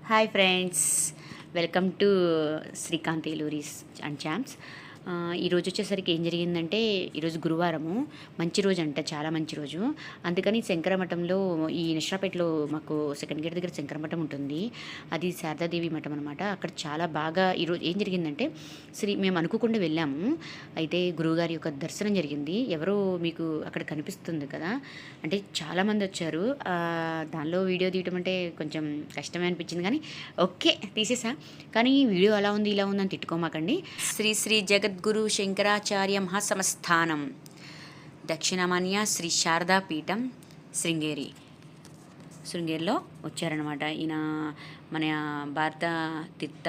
Hi friends, welcome to Srikanth Eluri's and champs. ఈరోజు వచ్చేసరికి ఏం జరిగిందంటే, ఈరోజు గురువారము, మంచి రోజు అంట, చాలా మంచి రోజు. అందుకని శంకరమఠంలో, ఈ నష్రాపేటలో మాకు సెకండ్ గేట్ దగ్గర శంకరమఠం ఉంటుంది. అది శారదాదేవి మఠం అనమాట. అక్కడ చాలా బాగా ఈరోజు ఏం జరిగిందంటే, మేము అనుకోకుండా వెళ్ళాము. అయితే గురువుగారి యొక్క దర్శనం జరిగింది. ఎవరో మీకు అక్కడ కనిపిస్తుంది కదా, అంటే చాలామంది వచ్చారు. దానిలో వీడియో తీయటం అంటే కొంచెం కష్టమే అనిపించింది, కానీ ఓకే తీసేసా. కానీ వీడియో అలా ఉంది ఇలా ఉందని తిట్టుకోమాకండి. శ్రీ శ్రీ జగద్గురు శంకరాచార్య మహాసంస్థానం దక్షిణమాన్య శ్రీ శారదా పీఠం శృంగేరిలో వచ్చారనమాట. ఈయన మన భారత తీర్థ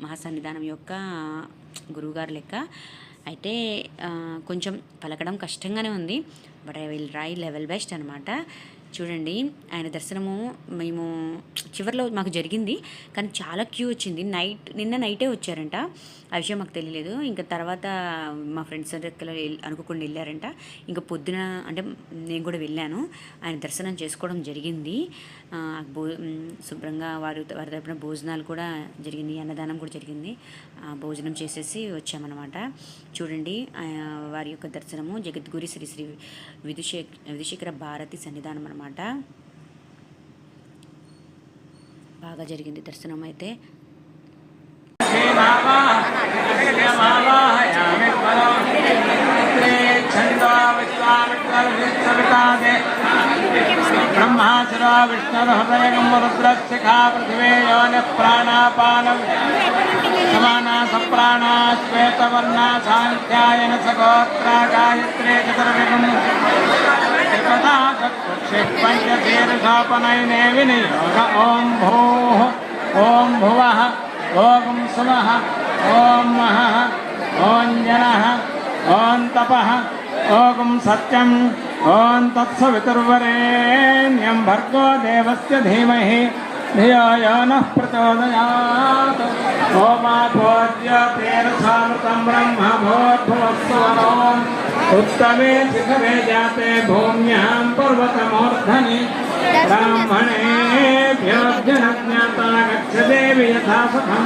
మహాసన్నిధానం యొక్క గురువుగారు లెక్క. అయితే కొంచెం పలకడం కష్టంగానే ఉంది, but I will try level best అనమాట. చూడండి, ఆయన దర్శనము మేము చివరిలో మాకు జరిగింది, కానీ చాలా క్యూ వచ్చింది. నిన్న నైటే వచ్చారంట, ఆ విషయం మాకు తెలియలేదు. ఇంకా తర్వాత మా ఫ్రెండ్స్ దగ్గర అనుకోకుండా వెళ్ళారంట. ఇంకా పొద్దున అంటే నేను కూడా వెళ్ళాను, ఆయన దర్శనం చేసుకోవడం జరిగింది. శుభ్రంగా వారి తరపున భోజనాలు కూడా జరిగింది, అన్నదానం కూడా జరిగింది. భోజనం చేసేసి వచ్చామన్నమాట. చూడండి, వారి యొక్క దర్శనము జగద్గురి శ్రీ శ్రీ విధుశేఖర భారతి సన్నిధానం అనమాట. బాగా జరిగింది దర్శనం. అయితే బ్రహ్మాసురా విష్ణుర్హృదయముద్రశిఖా పృథివే యోని ప్రాణాపానం సమానా సప్రాణా శ్వేతవర్ణా సాంఖ్యాయన సగోత్రా గాయత్రే చతుర్విధం పంచశీర్షోపనయనే వినియోగ. ఓం భూః ఓం భువః ఓం సుమః ఓం మహః ఓం జనః ఓం తపః ఓం సత్యం ఓం తత్సవితుర్వరేణ్యం భర్గో దేవస్య ధీమహి ధియో యో నః ప్రచోదయాత్. ఓమాభోజ్యోతిరసామృతం బ్రహ్మ భూర్భువస్సువరోం ఉత్తమే శిఖరే జాతే భూమ్యాం పర్వతమూర్ధని బ్రాహ్మణేభ్యో జనజ్ఞాతా గచ్చదేవి యథా సుఖం.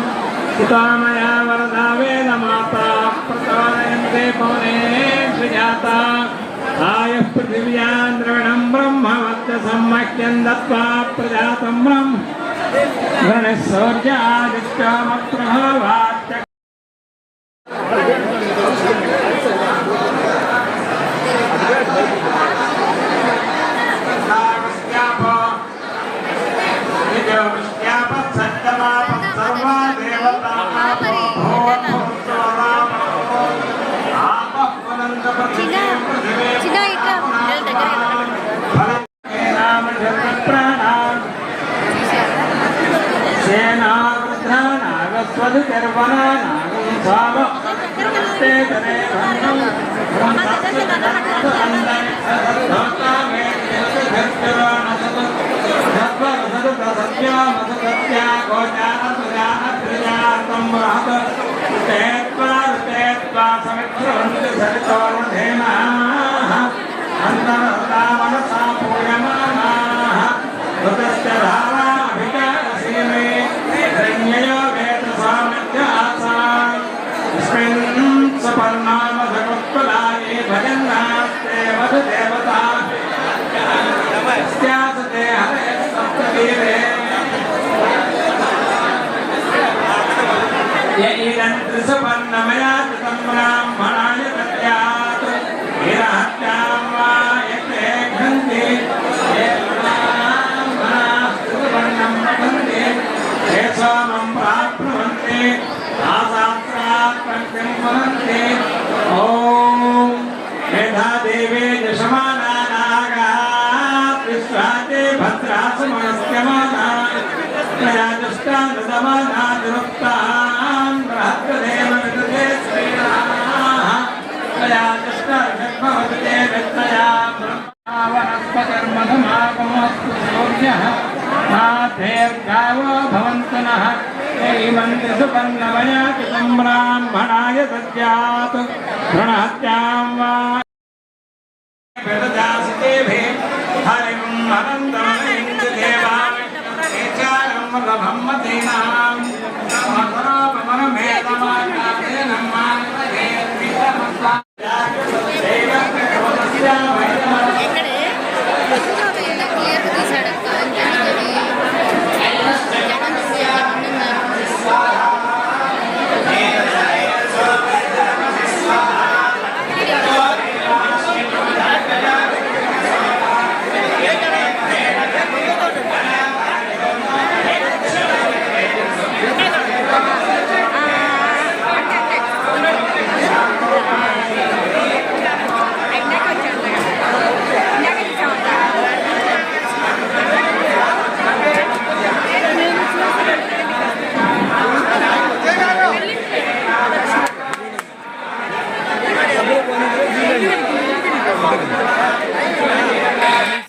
పితామయా వరదా వేదమాతా ప్రచోదయంతే పౌనేషు జాతా. ఆయుః పృథివ్యాం ద్రవిణం బ్రహ్మవత్ససం మహ్యం దత్వా ప్రజాతం బ్రహ్మ గణేశ సూర్యాదిత్యమప్రభవాచ్చ. బ్రాహ్మణాయ సత్యాత్ ప్రణహత్యాం వా హరిం అనంతం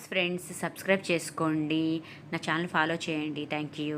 ఫ్రెండ్స్ సబ్స్క్రైబ్ చేసుకోండి, నా ఛానల్ ఫాలో చేయండి. Thank you.